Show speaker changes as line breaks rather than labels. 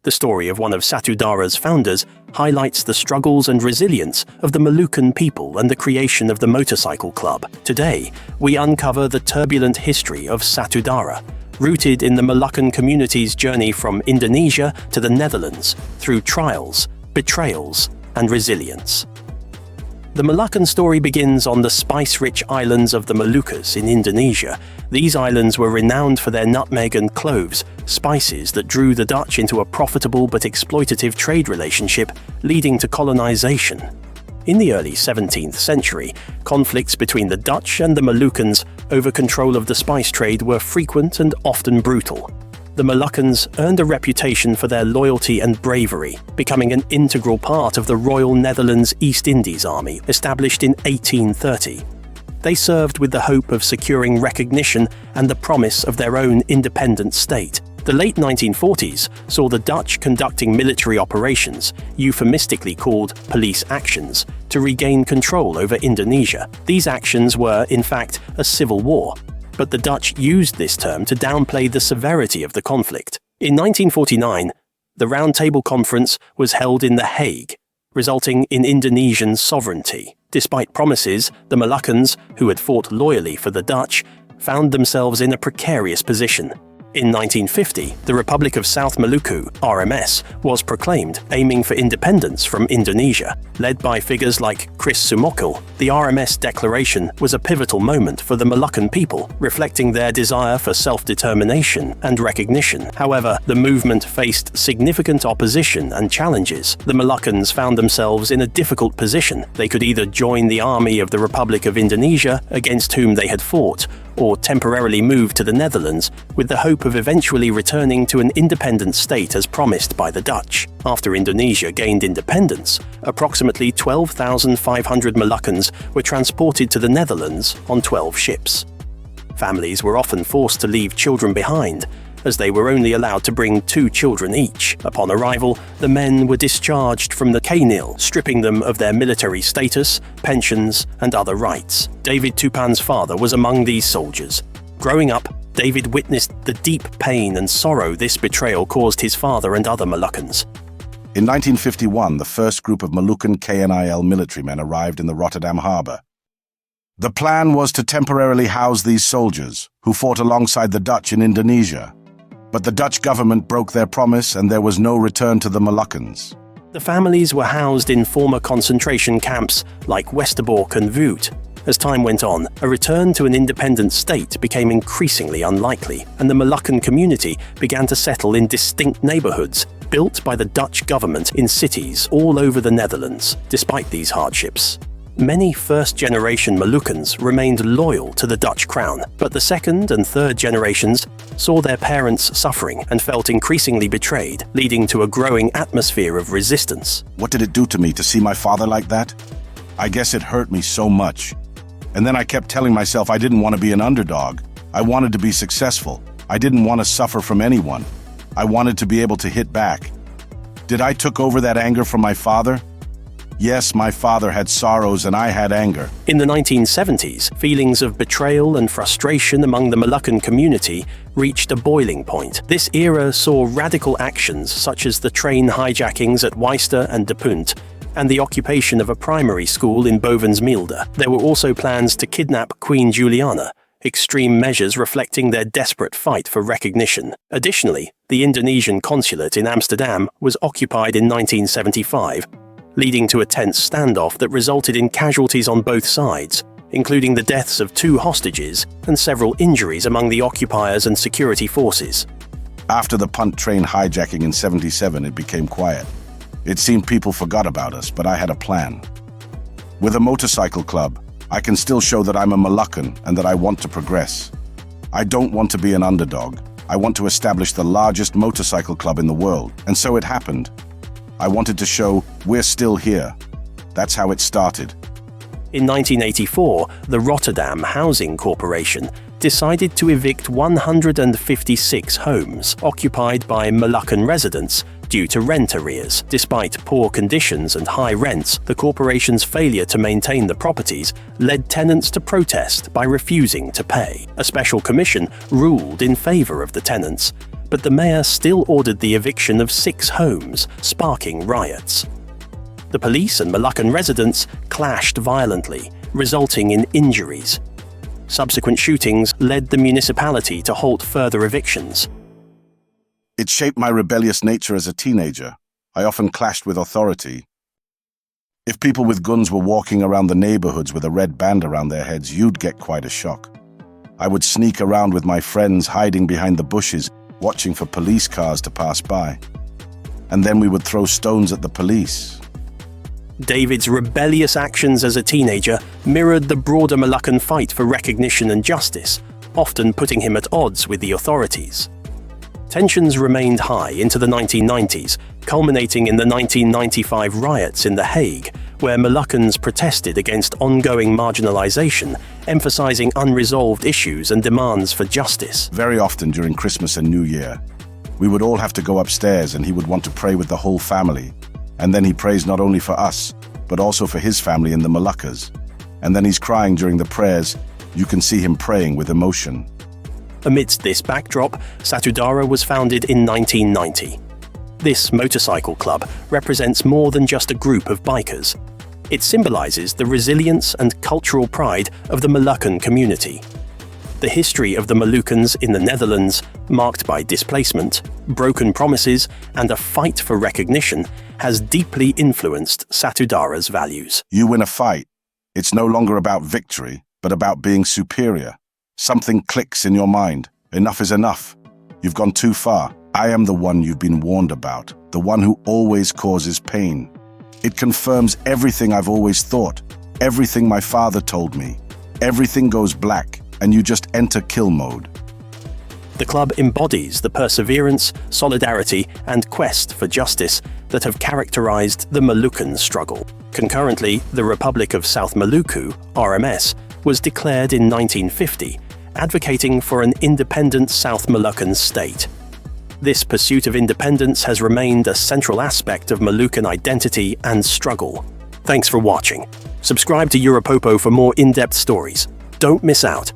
The story of one of Satudarah's founders highlights the struggles and resilience of the Moluccan people and the creation of the Motorcycle Club. Today, we uncover the turbulent history of Satudarah, rooted in the Moluccan community's journey from Indonesia to the Netherlands through trials, betrayals, and resilience. The Moluccan story begins on the spice-rich islands of the Moluccas in Indonesia. These islands were renowned for their nutmeg and cloves, spices that drew the Dutch into a profitable but exploitative trade relationship, leading to colonization. In the early 17th century, conflicts between the Dutch and the Moluccans over control of the spice trade were frequent and often brutal. The Moluccans earned a reputation for their loyalty and bravery, becoming an integral part of the Royal Netherlands East Indies Army, established in 1830. They served with the hope of securing recognition and the promise of their own independent state. The late 1940s saw the Dutch conducting military operations, euphemistically called police actions, to regain control over Indonesia. These actions were, in fact, a civil war, but the Dutch used this term to downplay the severity of the conflict. In 1949, the Round Table Conference was held in The Hague, resulting in Indonesian sovereignty. Despite promises, the Moluccans, who had fought loyally for the Dutch, found themselves in a precarious position. In 1950, the Republic of South Maluku, RMS, was proclaimed, aiming for independence from Indonesia. Led by figures like Chris Sumokil, the RMS declaration was a pivotal moment for the Moluccan people, reflecting their desire for self-determination and recognition. However, the movement faced significant opposition and challenges. The Moluccans found themselves in a difficult position. They could either join the army of the Republic of Indonesia, against whom they had fought, or temporarily move to the Netherlands with the hope of eventually returning to an independent state as promised by the Dutch. After Indonesia gained independence, approximately 12,500 Moluccans were transported to the Netherlands on 12 ships. Families were often forced to leave children behind, as they were only allowed to bring 2 children each. Upon arrival, the men were discharged from the KNIL, stripping them of their military status, pensions, and other rights. David Tupan's father was among these soldiers. Growing up, David witnessed the deep pain and sorrow this betrayal caused his father and other Moluccans.
In 1951, the first group of Moluccan KNIL military men arrived in the Rotterdam harbour. The plan was to temporarily house these soldiers, who fought alongside the Dutch in Indonesia. But the Dutch government broke their promise and there was no return to the Moluccans.
The families were housed in former concentration camps like Westerbork and Vught. As time went on, a return to an independent state became increasingly unlikely, and the Moluccan community began to settle in distinct neighborhoods built by the Dutch government in cities all over the Netherlands. Despite these hardships, many first-generation Moluccans remained loyal to the Dutch crown, but the second and third generations saw their parents suffering and felt increasingly betrayed, leading to a growing atmosphere of resistance.
What did it do to me to see my father like that? I guess it hurt me so much. And then I kept telling myself I didn't want to be an underdog. I wanted to be successful. I didn't want to suffer from anyone. I wanted to be able to hit back. Did I took over that anger from my father? Yes, my father had sorrows and I had anger.
In the 1970s, feelings of betrayal and frustration among the Moluccan community reached a boiling point. This era saw radical actions such as the train hijackings at Wijster and De Punt, and the occupation of a primary school in Bovensmilde. There were also plans to kidnap Queen Juliana, extreme measures reflecting their desperate fight for recognition. Additionally, the Indonesian consulate in Amsterdam was occupied in 1975, leading to a tense standoff that resulted in casualties on both sides, including the deaths of 2 hostages and several injuries among the occupiers and security forces.
After the Punt train hijacking in '77, it became quiet. It seemed people forgot about us, but I had a plan. With a motorcycle club, I can still show that I'm a Moluccan and that I want to progress. I don't want to be an underdog. I want to establish the largest motorcycle club in the world, and so it happened. I wanted to show we're still here. That's how it started.
In 1984, the Rotterdam Housing Corporation decided to evict 156 homes occupied by Moluccan residents due to rent arrears. Despite poor conditions and high rents, the corporation's failure to maintain the properties led tenants to protest by refusing to pay. A special commission ruled in favor of the tenants, but the mayor still ordered the eviction of 6 homes, sparking riots. The police and Moluccan residents clashed violently, resulting in injuries. Subsequent shootings led the municipality to halt further evictions.
It shaped my rebellious nature as a teenager. I often clashed with authority. If people with guns were walking around the neighborhoods with a red band around their heads, you'd get quite a shock. I would sneak around with my friends, hiding behind the bushes, watching for police cars to pass by. And then we would throw stones at the police.
David's rebellious actions as a teenager mirrored the broader Moluccan fight for recognition and justice, often putting him at odds with the authorities. Tensions remained high into the 1990s, culminating in the 1995 riots in The Hague, where Moluccans protested against ongoing marginalization, emphasizing unresolved issues and demands for justice.
Very often during Christmas and New Year, we would all have to go upstairs and he would want to pray with the whole family. And then he prays not only for us, but also for his family in the Moluccas. And then he's crying during the prayers. You can see him praying with emotion.
Amidst this backdrop, Satudarah was founded in 1990. This motorcycle club represents more than just a group of bikers. It symbolizes the resilience and cultural pride of the Moluccan community. The history of the Moluccans in the Netherlands, marked by displacement, broken promises, and a fight for recognition, has deeply influenced Satudarah's values.
You win a fight. It's no longer about victory, but about being superior. Something clicks in your mind. Enough is enough. You've gone too far. I am the one you've been warned about, the one who always causes pain. It confirms everything I've always thought, everything my father told me. Everything goes black, and you just enter kill mode.
The club embodies the perseverance, solidarity, and quest for justice that have characterized the Moluccan struggle. Concurrently, the Republic of South Maluku, RMS, was declared in 1950, advocating for an independent South Moluccan state. This pursuit of independence has remained a central aspect of Moluccan identity and struggle. Thanks for watching. Subscribe to Europopo for more in-depth stories. Don't miss out.